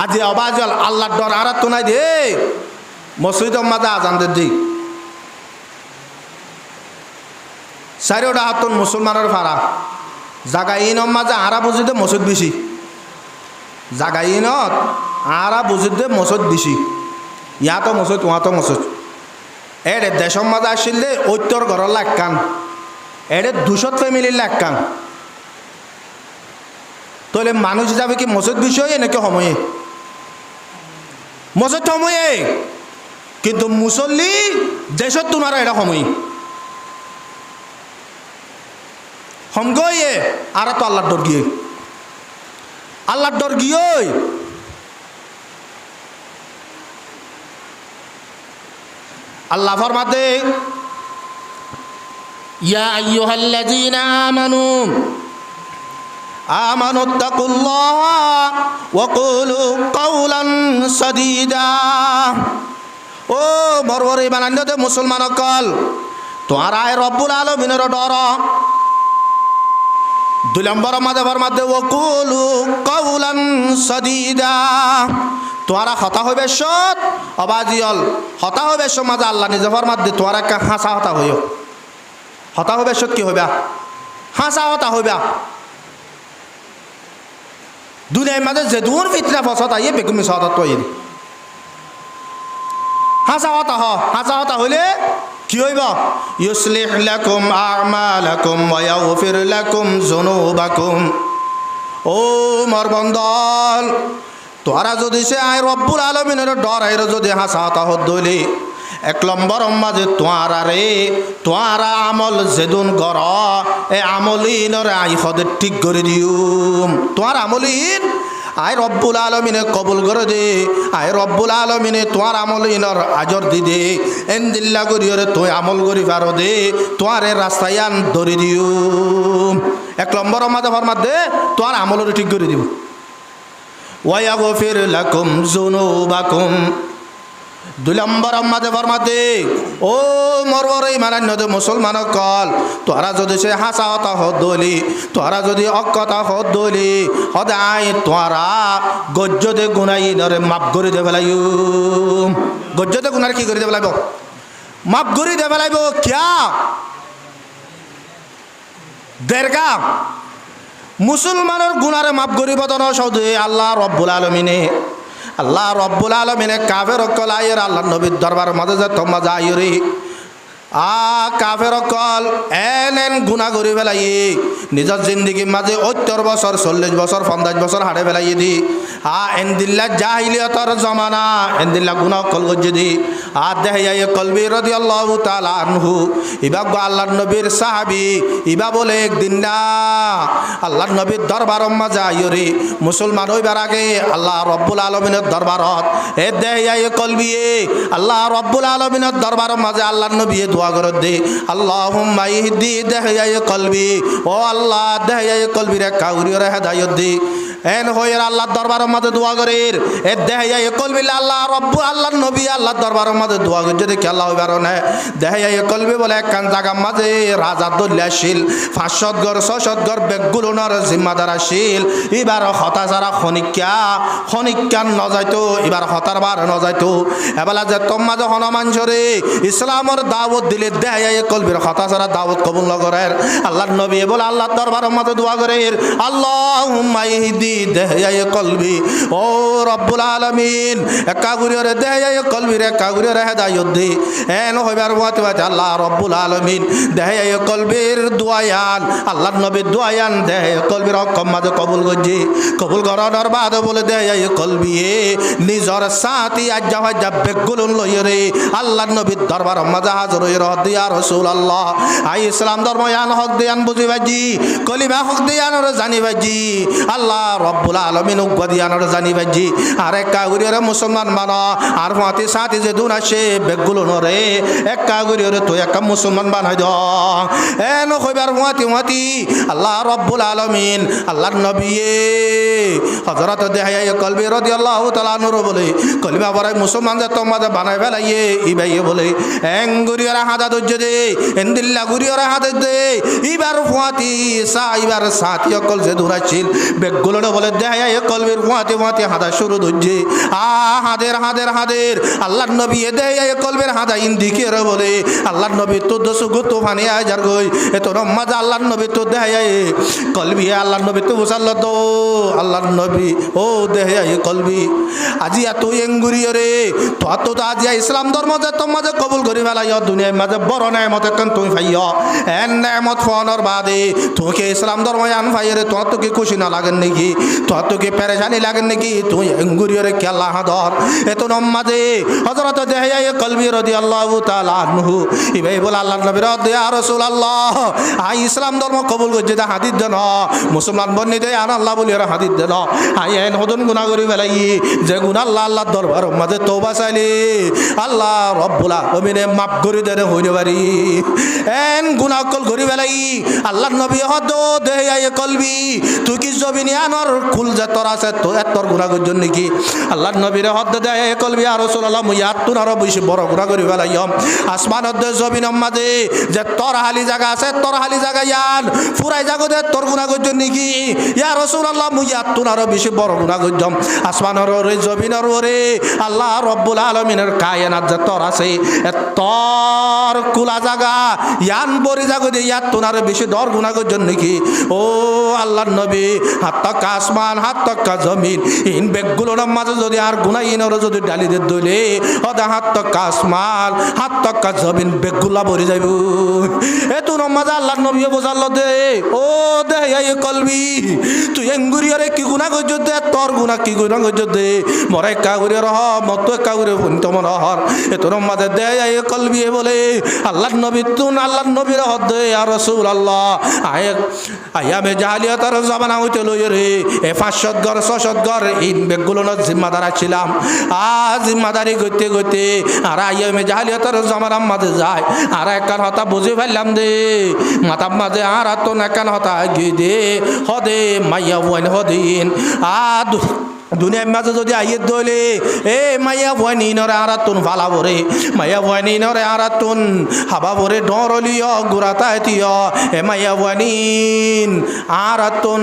আজি অবাজল আল্লাহর ডর আর তো নাই দে মসজিদ মাঝে আজানদের দিই চারিওটা হাতন মুসলমানের ফাড়া জাগা ইনত মাঝে আরা বুঝিতে মসজিদ বেশি জাগা ইনত আরা বুঝিতে মসজিদ বেশি ইয়াতো মসজিদ উহাতো মসজিদ এর দেশের মাঝে আসলে ঐত্যর ঘরের লাগান এর 200 ফ্যামিলির লাগান তাহলে মানুষ হিসাবে কি মসজিদ বিষয়ে নাকি সময়ে মসজিদ সময়ে কিন্তু মুসল্লি দেশত তোমার এটা সময় সমগয়ে আর তো আল্লাহর ডর গিয়ে আল্লাহর ডর গিয়ে আল্লাহ ফরমাতে ইয়া আইয়ুহাল্লাযীনা আমানুত্তাকুল্লাহ ওয়া কুলু কাওলান সাদীদা। ও মরবরে বানান্যতে মুসলমান অকল তোয়ারায় রব্বুল আলামিনের ডর। 2 নম্বর মাঝে ফরমাতে ওয়া কুলু কাওলান সাদীদা। তোয়ারা হতা হইবে সৎ অবাজিয়ল হতা হইবে সমাজ আল্লাহ নিজে ফরমাতে তোয়ারা একটা হাসা হতা হইও। হতা হইবে সৎ কি হইবা? হাসা হতা হইবা। দুনিয়ার মাঝে যে দূর ফিতনা ফসদ আইয়ে বেগুমি সদত তৈরি হাসা হতা হইলে কি হইব? ইউসলিহ লাকুম আমালাকুম ওয়া ইয়াগফির লাকুম যুনুবাকুম। ও মরবন্দল তোরা যদি সে আয় রব্বুল আলামিনের ডর আইর যদি হাসা হতা হদলি 1 নম্বর মাঝে তোয়ারা আমল যেদুন গর এ আমলিনর আই হদে ঠিক করে দিউম। তোমার আমলিন আয় রব্বুল আলমিনে কবুল করে দে। আয় রব্বুল আলমিনে তোমার আমলিনর আজর দি দে। এনদিল্লা করিওরে তুই আমল করি পারো দে তোমার রাস্তায় আন ধরে দিউম। 1 নম্বর মাঝে ফরমাত দে তোমার আমলর ঠিক করে দিব। ওয়া ইয়াগফির লাকুম যুনুবাকুম। 2 নম্বর মাঝে ফরমাতে ও মরবরে মানান্যতে মুসলমান কল তোরা যদি সে হাসা হতা হদলি তোরা যদি অকতা হদলি সদায় তোরা গজ্জতে গুনাই নরে মাপ করে দে ফেলাইম। গজ্জতে গুনার কি করে দে ফেলাইব? মাপ করে দে ফেলাইব। কিয়া দেরকা মুসলমানের গুনারে মাপ করিব তো সৌদে আল্লাহ রব্বুল আলমিনে। আল্লাহ রব্বুল আলমিনে কাফের অকল আয়ের আল্লাহ নবীর দরবার মাঝে যে তোমা যাইরে কাফের অকল এন গুণা করি ফেলাই নিজের জিন্দগির মাঝে 70 বছর 40 বছর 50 বছর হারে ফেলাই দি এনদিল্লা জাহিলিয়তর জমানা এনদিল্লা গুণা অকল গজ্জে দি দেহাই কলবি রাদিয়াল্লাহু তাআলা আনহু ইবা আল্লাহর নবীর সাহাবী ইবা বলে একদিন না আল্লাহর নবীর দরবার মাঝে আইরে মুসলমান হইবার আগে আল্লাহ রব্বুল আলমিনের দরবারত এ দেহাই কলবি আল্লাহ রব্বুল আলমিনের দরবার মাঝে আল্লাহর নবী দোয়া করে দে আল্লাহুম্মা ইহদি দেহাই কলবি। ও আল্লাহ দেহাই কলবিরে কাউরিরে হেদায়েত দে। এন হইর আল্লাহর দরবারের মধ্যে দোয়া করির এ দেহাই কলবি আল্লাহ রব্বু আল্লাহর নবী আল্লাহর দরবারের মধ্যে দোয়া করে যদি আল্লাহ হইবার না দেহাই কলবি বলে একখান জায়গার মাঝে রাজা দল্যাশীল 500 ঘর 600 ঘর বেগুলোনার জিম্মাদার আসিল। এবার হতা যারা খনিক্যান ন যাইতো এবার হতার বার ন যাইতো এবেলা যে তোমা যখন মানসরে ইসলামের দাওয়াত দিলে দেহাই কলবির হতা যারা দাওয়াত কবুল নগরের আল্লাহর নবী বলে আল্লাহর দরবারের মধ্যে দোয়া করির আল্লাহুম্মা ইহদি দেহাই কলবি। ও রব্বুল আলামিন একাগুরিরে দেহাই কলবিরে একাগুরিরে হেদায়েত দে। এন হইবার ওয়াতে আল্লাহ রব্বুল আলামিন দেহাই কলবির দোয়ায়ান আল্লাহর নবীর দোয়ায়ান দেহাই কলবির হকম মাঝে কবুল গজ্জি কবুল করার বাদ বলে দেহাই কলবি নিজর সাথী আজ্জা হজ্জা বেগুলুন লইরে আল্লাহর নবীর দরবার মাঝে হাজির হইর দিয়া রাসূলুল্লাহ আই ইসলাম ধর্ম ইয়ান হক দিয়ান বুঝি বাজি কলিমা হক দিয়ান জানি বাজি আল্লাহ রব্বুল আলামিন উগদিয়ানর জানি বাজি আরে কাগুরিরে মুসলমান বানা আর ফাতি সাথী যে দুন আসে বেগুলো নরে এক কাগুরিরে তো এক মুসলমান বানাই দ এন কইবার ফাতি আল্লাহ রব্বুল আলামিন আল্লাহর নবী হযরত দেহাই কলবি রাদিয়াল্লাহু তাআলা নূর বলে কলিমা পড়াই মুসলমান যে তোমাদে বানাই ফেলাইয়ে ইবাইয়ে বলে এঙ্গুরিরা হাদা দজ্জ দে এন্দিল্লা গুরিরা হাদা দে ইবার ফাতি সাইবার সাথী অকল যে দূর আসিল বেগুলো বলে দেহাই কলবির ফাতি হাদা শুরু দজ্জে হাদের আল্লাহর নবী দেহাই কলবির হাদা ইন্দিকে বলে আল্লাহর নবী তো দসু গুতো ফানি আয় যার গই এত রম্মাজা আল্লাহর নবী তো দেহাই কলবি আল্লাহর নবী তো বুঝাল্লো তো আল্লাহর নবী ও দেহাই কলবি আজি এত এঙ্গুরিয়রে তো আজি ইসলাম ধর্ম যে তোমার মাঝে কবুল করি ফেলাই দুনিয়ার মাঝে বড় নেমত এখন তুমি ভাইয়া এন নেমত ফোনের বাদে তোকে ইসলাম ধর্ম আন ভাইয়েরে তোমার তো কি খুশি না লাগেন নাকি তোকে পেরেশানি লাগে নাকি তুই এঙ্গুরিয়রে কে আল্লাহ ধর এত নমাজে হযরত দেহয়া কলবি রাদিয়াল্লাহু তাআলা আনহু ইবাই বলে আল্লাহ নবীর ইয়া রাসূলুল্লাহ আই ইসলাম ধর্ম কবুল করছে দা হাদিস দেন মুসলমান বন্নি দে আন আল্লাহ বলি আর হাদিস দেন আই এন হদন গুনাহ করি বেলাই যে গুনাহ আল্লাহ দরবার মাঝে তওবা চাইলে আল্লাহ রব্বুল আলামিনে মাফ করে দেন হইতে পারি এন গুনাহ কল করি বেলাই আল্লাহ নবী হদ দেহয়া কলবি তুই কি জমিনে আনর কুল যে তোর আছে তো তোর গুনাহ করছ নাকি আল্লাহ নবীর হদ দেয় কলবি আর রাসূলুল্লাহ মুইয়াত তুন আরো বেশি বড় গুনাহ করি বেলাইম আসমানত দে জমিনের মাঝে যে তোর হালি জায়গা আছে তোর হালি জায়গা ইয়ান ফুরাই জাগতে তোর গুনাহ করছ নাকি ইয়া রাসূলুল্লাহ মুইয়াত তুন আরো বেশি বড় গুনাহ করছম আসমানের ওরে জমিনের ওরে আল্লাহ রব্বুল আলামিনের কায়নাত যে তোর আছে তোর কুলা জায়গা ইয়ান বড়ি জাগতে ইয়াত তুন আরো বেশি দর গুনাহ করছ নাকি ও আল্লাহর নবী হাত তক আসমান হাত তক জমিন ইন বেগগুলোর মাঝে যদি আর গুনাহ ইনর যদি ডালি দে দইলে ওদা হাত তক আসমান হাত তক জমিন বেগগুলা ভরে যাইব এতো নমাজে আল্লাহর নবী বোঝাল দে ও দে এই কলবি তুই এঙ্গুরিয়ারে কি গুনাহ করছ দে তোর গুনাহ কি গুনাহ করছ দে মরে কাগুরে রহ মত কাগুরে বন্ত মনহর এতো নমাজে দে এই কলবি বলে আল্লাহর নবী তুন আল্লাহর নবীর হদ দে ইয়া রাসূলুল্লাহ আয়ামে জাহালিয়াতের জামানা হইতে লই রে এ 500 ঘর 600 ঘর ইন বেগগুলোর জিম্মাদার ছিলাম আজ জিম্মাদারি করতে করতে আর আয়ামে জাহালিয়াতের জামানার মাঝে যায় আর একখান হতা বুঝে ফেললাম দে মাথার মাঝে আর তো একখান হতা গিয়ে দে হদে মাইয়া বইন হদিন আর দুনিয়ার মাঝে যদি আইয়ের দইলে এ মাইয়া ভয়নি নরে আরাতুন ফালা ভরে মাইয়া ভয়নি নরে আরাতুন হাবা ভরে ডরলিও গুড়াতাইতিও এ মাইয়া ভয়নিন আরাতুন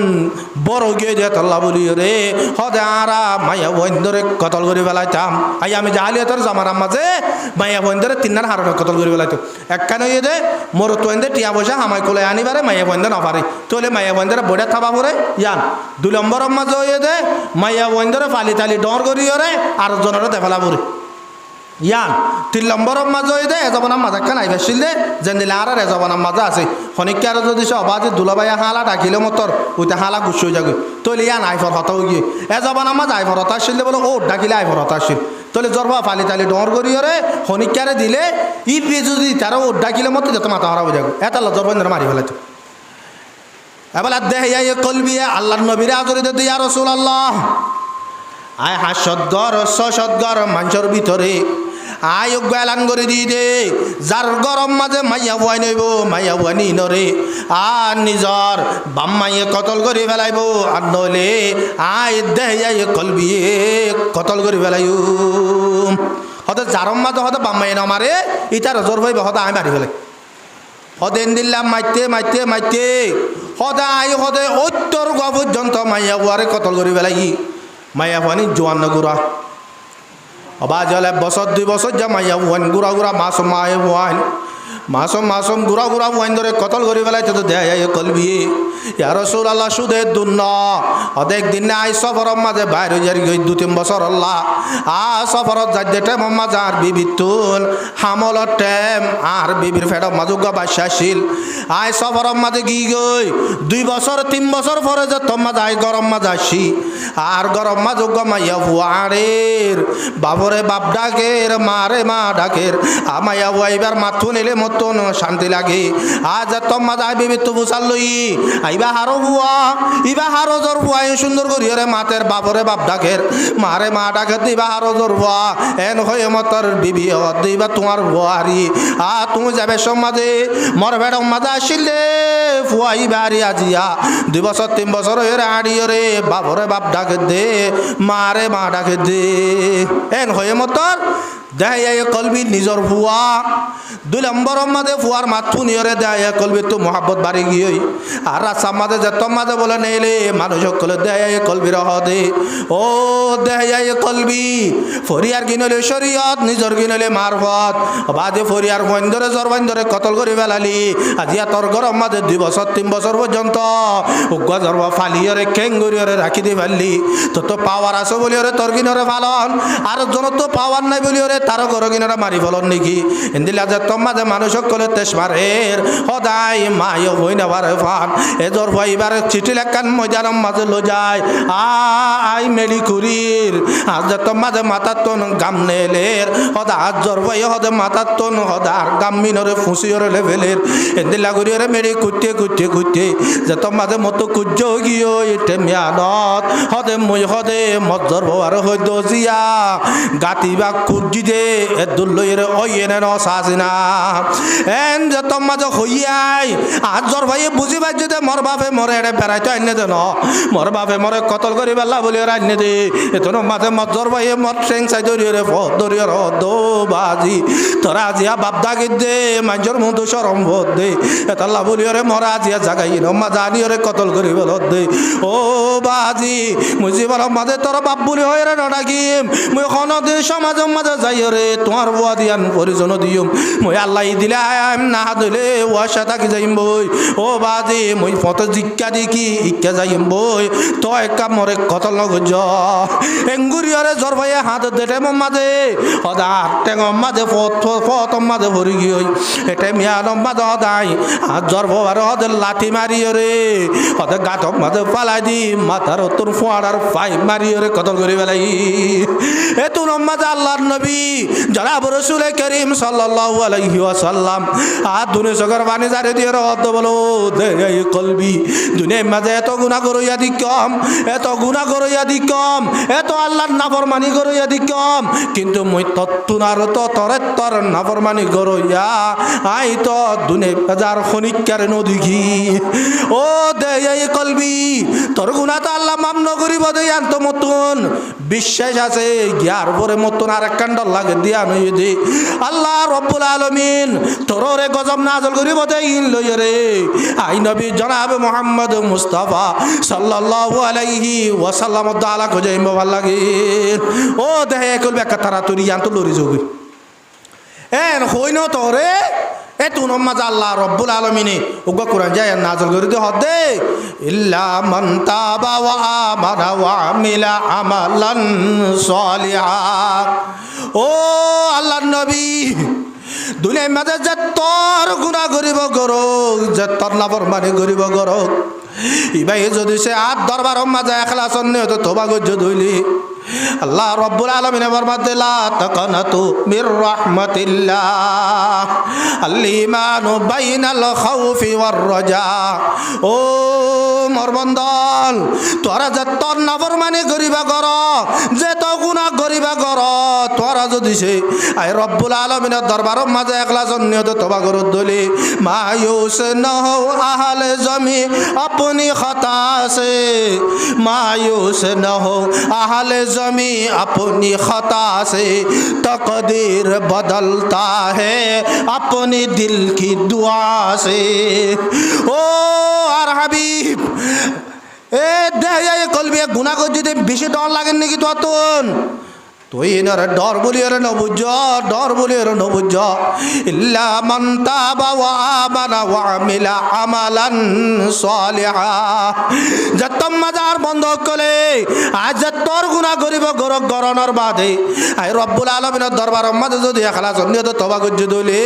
বড় গিয়ে যে তল্লা বলি রে হদে আরা মাইয়া ভয়ন ধরে কতল করে বেলাইতাম আই আমি জাহালিয়াতের জামানার মাঝে মাইয়া ভয়ন ধরে তিননার হারণে কতল করে বেলাইতো একখান হইয়ে দে মোর তোয়েন্দে টিয়া পয়সা হামাই কোলে আনিবারে মাইয়া ভয়ন ধরে নপারে তোলে মাইয়া ভয়ন ধরে বড়া থাবা ভরে ইয়ান 2 নম্বরের মাঝে হইয়ে দে মাইয়া বন্ধরে ফালি তালি ডর করি ওরে আর জনের দেফালা পড়ে ইয়ান 3 নম্বরের মাঝে হয়ে দে এজবানার মাঝে কেন আইবা ছিল দে যেন দিলে আর এজবানার মাঝে আছে খনিকার যদি সে অবাধে দুলাবাইয়া হালা ডাকিলে মতর ওইটা হালা গুছ হয়ে যাবে তৈলে ইয়ান আইফর হতা হয়ে গিয়ে এজবানার মাঝে আইফর হতা আসছিল বলে ও ডাকিলে আইফর হতা আসছিল তলে জরবা ফালি তালি ডর করি ওরে খনিকারে দিলে ই যদি তারা ও ডাকিলে মতো যত মাথা হারা হয়ে যাবে এটা জরবন্ধরে মারি ফেলাইতো এবার দেহে কলবি আল্লাহর নবীরে আজরে দে ইয়া রাসূলুল্লাহ আয় 500 ঘর 600 ঘর মানুষের ভিতরে আয় এলান করে দিয়ে দে যার গরম মাঝে মাইয়া ভয় নইব মাইয়া ভয় নি নরে আর নিজর বাম মাইয়ে কতল করে ফেলাইব আর নলে আয় দেহে কলবি কতল করে ফেলাইব হয়তো যারম মাঝে হয়তো বাম মাইয়ে নমারে ইটার জোর হইব হয়তো আমি মারি ফেলাই হদেন দিলাম মাইতে মাইতে মাইতে সদায় সদায় 70 গা পর্যন্ত মাইয়া বুয়ারে কতল করে পেলাই মাইয়া বুয়ানি জোয়ান গুড়া অবা জলে বছর 2 বছর যা মাইয়া বুয়ান গুড়া গুড়া মাছ মায়ে বুয়ান মাসম গুড়া গুড়া বুয়ান ধরে কতল করে পেলাই তো দেয় কলবি ইয়া রাসূলুল্লাহ সুদে দুন্ন অদেক দিন আই সফরের মাঝে বাইর হয়ে যাই 2-3 বছর আল্লাহ সফরত যাইতে টাইম মাঝে আর বিবিতুন হামলত টাইম আর বিবির ফেডা মাজুগ বাসাশীল আই সফরের মাঝে গি গই 2 বছর 3 বছর পরে যে তোমা যাই গরম মাঝে আসি আর গরম মাজুগ মাইয়া বুয়ারের বাবরে বাপ ডাকের মারে মা ডাকের আমাইয়া বুয়াইবার মাথু নিলে মতন শান্তি লাগে আজ তোমা যাই বিবি তো বুঝাল লই আইবা হারো বুয়া ইবা হারো জোর বুয়া সুন্দর করি রে মাতের বাবরে বাপ ডাকের মারে মা ডাকে দিবা হারো জোর বুয়া এন হয়ে মতর বিবি দিবা তোমার বুয়ারি তুমি যাবে সমাজে মর বেড়া মাঝে আসিলে ফুয়াই বাড়ি আজিয়া 2 বছর 3 বছর হয়ে আড়ি রে বাবরে বাপ ডাকে দে মারে মা ডাকে দে এন হয়ে মতর দেয় কলবি নিজর ফুয়া 2 নম্বরের মাঝে ফুয়ার মাথু নিয়রে দেয় কলবি তো মোহাব্বত বাড়ি গিয়ে আর রাস্তার মাঝে যে তোর মাঝে বলে নেইলে মানুষ সকলে দেয় কলবির হদে ও দেয় কলবি ফরিয়ার গিনলে শরীয়ত নিজর গিনলে মারফত বাদে ফরিয়ার বন্ধরে জর বন্ধরে কতল করে বেলালি আজিয়া তোর গরম মাঝে 2 বছর 3 বছর পর্যন্ত উগ্র জর ফালিয়রে কেঙ্গুরিয়রে রাখি দিয়ে ফেললি তো পাওয়ার আছে বলি ওরে তোর গিনরে ফালন আর জন তো পাওয়ার নাই বলি ওরে তারও গরো কিনারা মারি ফলন নেকি এন্দিলা যে তোমাদের মানুষ সকলে তেজ মারের সদায় মায় হই নেবার ফান এজর ভাইবার চিঠি লেখান ময়দানের মাঝে লো যায় আই মেলি কুরির আজ যে তোমাদের মাথার তন গাম নেলের সদা আজর ভাই সদে মাথার তন সদা আর গাম মিনরে ফুসিওরে লেভেলের এন্দিলা গুরিরে মেরি কুটে কুটে কুটে যে তোমাদের মতো কুজ্জ গিয়ে এটে মিয়ানত সদে মই সদে মজর ভার হইদ জিয়া গাতিবা কুজি দে এ দুল্লইরে ওইনে ন সাজিনা এন যে তোমাদের হইয়াই আজর ভাই বুঝি পাই যে মর বাপে মরে এড়ে বেড়াইতে আইনে দে ন মর বাপে মরে কতল করি বেলা বলি আইনে দে এত মাঝে মজর ভাই মর ট্রেন চাই দরিয়ে দরিয়ে দো বাজি তোরা আজিয়া বাপদা গীত দে মানুষের মতো সরম ভোট দে এতাল্লা বলি ওরে মরা আজিয়া জাগাই নম্মা জানি ওরে কতল করি বেলত দে ও বাজি মুজি বল মাঝে তোর বাপ বলি হয় রে নডাকিম মুই এখন দিন সমাজের মাঝে যাই রে তোমার বুয়া দিয়ান পরিজন দিম মুই আল্লাহ দিলে আম না দিলে ওয়াশা থাকি যাইম বই ও বাজি মুই ফটো জিজ্ঞা দেখি ইকা যাইম বই তো একা মরে কতল নগজ এঙ্গুরিয়রে জ্বর ভাইয়ে হাত দেটে মাঝে সদার টেঙর মাঝে ফতম মাঝে ভরি গিয়ে এটে মিয়ানম মাঝে সদাই আর জ্বর ভার হদের লাঠি মারিও রে হদের গাঁতম মাঝে পালাই দি মাথার তোর ফোয়ার ফাই মারিও রে কতল করে বেলাই এ তোর মাঝে আল্লাহর নবী জনাব রাসূল করিম সাল্লাল্লাহু আলাইহি ওয়াসাল্লাম আর দুনে সগর বাণী জারি দিয়ে রদ বলো দে কলবি দুনে মাঝে এত গুনাহ করইয়া দি কম এত গুনাহ করইয়া দি কম এত আল্লাহর নাফরমানি করইয়া দি কম কিন্তু মই তত্তুনার তো তরে তর নাফরমানি করইয়া আই তো দুনে বাজার খনিকার নদীকি ও দে কলবি তোর গুনাহ তো আল্লাহ মাফ নকরিব দে আন্ত মতন বিশ্বাস আছে গিয়ার পরে মতন আর কান্ডল লাগে দিয়া নই দে আল্লাহ রব্বুল আলামিন তোরে গজব নাজল করিব দে ইন লই রে আই নবী জনাব মুহাম্মদ মুস্তাফা সাল্লাল্লাহু আলাইহি ওয়াসাল্লাম তাআলা কজাইম ভাল লাগে ও দেহে কলবে কাতারা তুরি আন্ত লরি যোগি এন হইনো তোরে এ তুন মাঝে আল্লাহ রব্বুল আলমিনে উগ্র কোরআন যায় নাজল করে দে হদে ইল্লা মান তাবা ওয়া আমানা ওয়া আমিলা আমালান সালিহা ও আল্লাহর নবী দুনিয়ার মাঝে যে তোর গুনাহ করিব করো যে তোর নাফরমানি করিব করো ইবাই যদি সে আত দরবার মাঝে এখলাস নিয়ত তওবা গজ্জ দইলি আল্লাহ রব্বুল আলামিন ফরমাতে লা তাকানাতু মির রাহমাতিল্লাহ আল ঈমানু বাইনাল খাউফি ওয়ার রাজা ও মোর বন্দল তোরা যে তোর নাফরমানি করিবা কর যে তো গুনাহ করিবা কর তোরা যদি সে আই রব্বুল আলামিনের দরবারের মাঝে এখলাস নিয়ত তওবা করত দইলি মায়ুস না হও আহলে জমি अपनी खता से मायूस न हो अहले ज़मी अपनी खता से तकदीर बदलता है अपनी दिल की दुआ से ओ आर हबीब ए दे ये कलबी गुनाह को যদি বেশি ডর লাগে নাকি ততন তুই এনার ডর বলি এর নবুজ ডর বলি এর নবুজ ইল্লা মান তাবা ওয়া আমানা ওয়া আমিলা আমালান সালিহা যত মাজার বন্ধ করে আজ তোর গুনাহ করিব গরক গরনের বাদে আই রব্বুল আলামিনের দরবারের মাঝে যদি এখলাস নিয়ত তওবা করতে দলে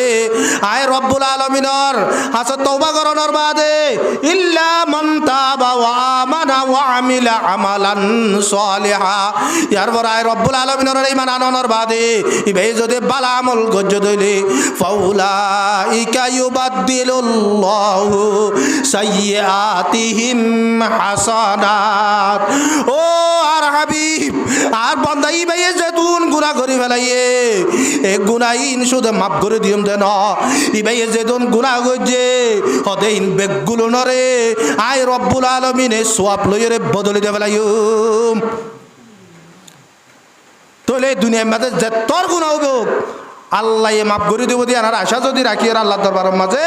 আই রব্বুল আলামিনের হাসে তওবা গরনের বাদে ইল্লা মান তাবা ওয়া আমানা ওয়া আমিলা আমালান সালিহা ইয়ারপর আই রব্বুল আলামিন ইমান আননের বাদে ইবে যদি বালা আমল গজ্জ দইলে ফাউলাইকা ইউবাদদিলুল্লাহু সাইয়্যাতিহিম হাসানাত ও আর হাবিব আর বান্দা ইবে যেতুন গুনাহ করি ফেলাইয়ে এ গুনাহ ইন শুধু মাফ করে দিম দেন ইবে যেতুন গুনাহ গজ্জে হদেইন বেগুলো নরে আই রব্বুল আলামিনে সওয়াব লইরে বদলে দে ফেলাইম তোলে দুনিয়ার মাঝে যে তোর গুনাহ হবে আল্লাহ মাফ করে দেব দিয়ে আর আশা যদি রাখি আর আল্লাহ দরবারের মাঝে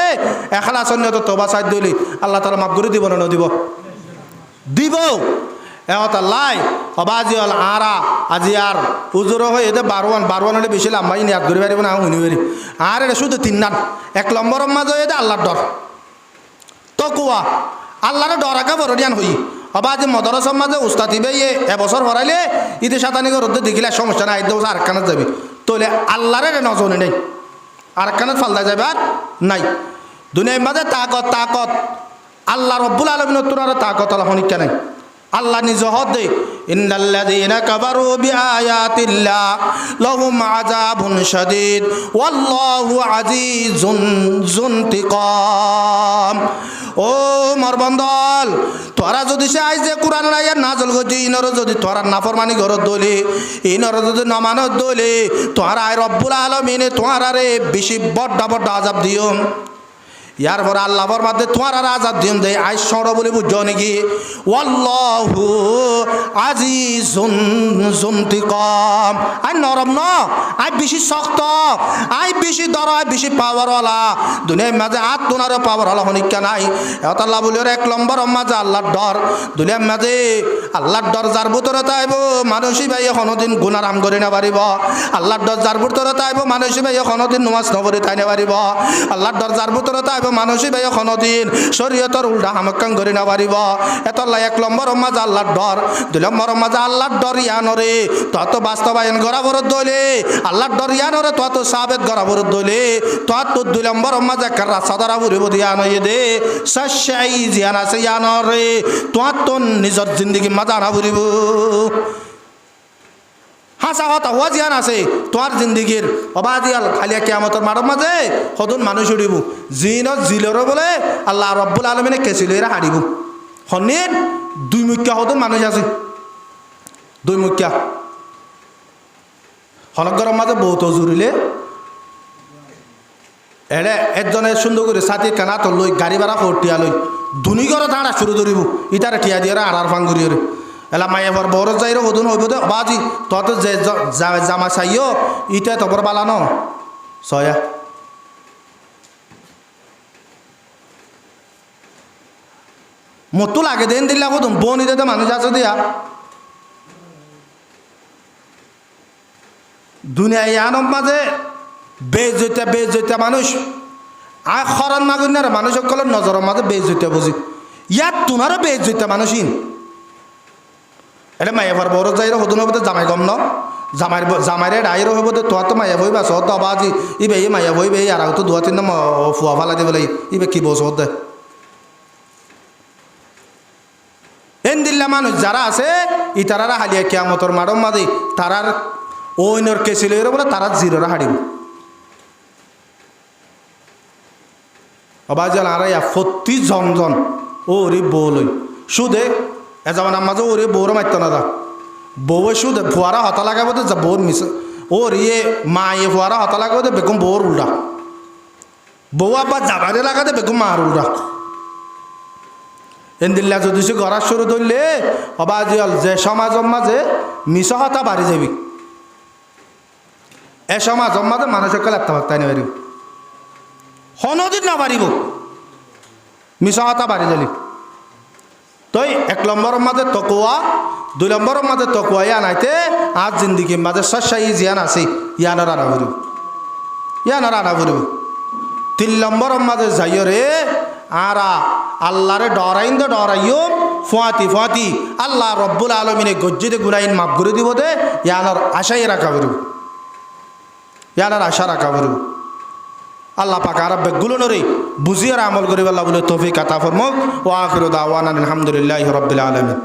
এখলাস নিয়ত তওবা চাই দইলি আল্লাহ তাআলা মাফ করে দিব না দিব দিব এত লাই অবাজি হল আরা আজি আর উজুর হয়ে এতে বারোয়ান হলে বেশি লাম্বাই নিয়াদ করে পারিব না শুনি পারি আর এটা শুধু তিন নান এক নম্বরের মাঝে এতে আল্লাহর ডর তো কুয়া আল্লাহর ডর আঁকা বড় জ্ঞান হই অবাজি মদরসের মাঝে উস্তাদ ইবে এবছর হরাইলে ইতে সাতানি রোদ্দে দেখিলে সমস্যা নাই আর কানাত যাবি তোলে আল্লাহরে নজনে নেই আর কানে ফালদা যাবার নাই দুনিয়ার মাঝে তাকত আল্লাহ রব্বুল আলামিনের তোর তাকত আল্লাহ হনিকা নাই আল্লাহ নিজ হদে ইন্নাল্লাযীনা কাফারু বিআয়াতিল্লাহ লাহুম আযাবুন শাদীদ ওয়াল্লাহু আজিজুন যুনতিকাম। ও মরবন্দল তোরা যদি সে আইজ যে কোরআনের আয়াত নাযিল করছি ইনর যদি তোরা নাফরমানি করত দলে ইনর যদি নমানত দলে তোরা আয় রব্বুল আলামিনে তোরা রে বেশি বড় আযাব দিও ইয়ার পর আল্লাহ ফরমাতে তোমার আর আজাদ দিম দেয় আই সর বলে বুঝছো নাকি ওয়াল্লাহু আজিজুন যুনতিকাম আই নরম ন আই বেশি শক্ত আই বেশি দর আই বেশি পাওয়ারওয়ালা দুনিয়ার মাঝে আত তোনার পাওয়ারওয়ালা হনিকা নাই এত আল্লাহ বলি এক নম্বর মাঝে আল্লাহর ডর দুনিয়ার মাঝে আল্লাহর ডর যার ভিতরে তাইব মানুষই ভাই কোনোদিন গুনাহ আম করে না পারিব আল্লাহর ডর যার ভিতরে তাইব মানুষই ভাই কোনোদিন নামাজ নপড়ে তাই না পারিব আল্লাহর ডর যার ভিতরে তাইব মানুষই ভাই কোনোদিন শরীয়তের উল্টা হামকাম করে না পারিব এত আল্লাহ এক নম্বর মাঝে আল্লাহর ডর দুই নম্বর মাঝে আল্লাহর ডর ইয়ানরে তত বাস্তবায়ন করা বরদ দলে আল্লাহর ডর ইয়ানরে তত সাবেত করা বরদ দলে তত দুই নম্বর মাঝে কারা সাদারা বুড়িব দিয়ান হয়ে দে সশ্যাই জিয়ান আছে ইয়ানরে তত নিজের জিন্দগি মাঝে আনা বুড়িব হাসা হতা হওয়া জিয়ান আছে তোমার জিন্দিগির অবাদিয়াল খালিয়া কিয়ামতের মাঠের মাঝে সদন মানুষ উঠিব জিনত জিলর বলে আল্লাহ রব্বুল আলমিনে কেঁচিলেরা হারিব হনির দুই মুখ্যা সদন মানুষ আছে দুই মুখ্যা হনগরের মাঝে বহুত জুড়িলে এড়ে একজনে সুন্দর করে ছাতি কানা তো লই গাড়ি ভাড়া হটিয়া লই ধুনি করে তাঁরা শুরু ধরিব ইটারে ঠিয়া দিয়ে আড়ার ফাং করিয়ে এলা মায়ে ভর বড় যাইরো হদুন হইব দে বাজি তত যে জামা চাইও ইটা তবর বালানো সয়া মতো লাগে দেন দিলা হদুন বনি দে মানুষ আছে দিয়া দুনিয়ায় আনব মাঝে বেজইতা মানুষ আর খরণ মাগুনার মানুষ সকলের নজরের মাঝে বেজইতা বুঝি ইয়াত তোমারও বেজইতা মানুষই এটা মায়ে ভার বড় যাই হদুন হবো জামাই গম ন জামাইরে ডাইর হবো তোর তো মায়া বইবা সদ বাজি ইবে ই মায়া বইবে আর তো দুয়া তিন ফুয়া ফালা দিব ইবে কি বস হতে এন দিল্লা মানুষ যারা আছে ই তারা হালিয়া কিয়ামতর মাডম মাদি তারার ওইনর কেছিল বলে তারা জিরোরা হারিব অবাজাল আর ফতি জন ও রে বলই সুদে এ যেমন আমার মাঝে ওরে বউরে মারত না দা বউ শুধু ফুয়ারা হতা লাগাবো তো যা বউর মিশে ওর ইয়ে মা ইয়ে ফুয়ারা হতা লাগাবো তো বেগম বউর উল্টা বউ আবার জাবারে লাগাতে বেগম মার উল্টা এন্দিল্লা যদি সে গড়ার শুরু ধরলে অবাজিয়াল যে সমাজের মাঝে মিশ হতা বাড়ি যাবি এ সমাজের মাঝে মানুষের কাল একটা ভাগ তাই না পারিব হনদিন না পারিব মিশ হতা বাড়ি যাবি তই এক নম্বরের মাঝে তকুয়া দুই নম্বরের মাঝে তকুয়া আনাইতে আজ জিন্দিগির মাঝে শস্যাই জিয়ান আছে ইয়ানোর আনা ফুরিব তিন নম্বরের মাঝে যাইও রে আরা আল্লাহরে ডরাইও ফুয়াতি আল্লাহ রব্বুল আলমিনে গজ্জিতে গুনাইন মাফ করে দিব দে ইয়ানোর আশাই রাখা ফুরিব ইয়ানোর আশা রাখা ফুরিব আল্লাহ পাক আর বেগুলো নরে বুঝিয়ে আমল করিব আল্লাহ বলে তৌফিক আতা ফরমাক ওয়া আখিরু দাওয়ানা আলহামদুলিল্লাহি রাব্বিল আলামিন।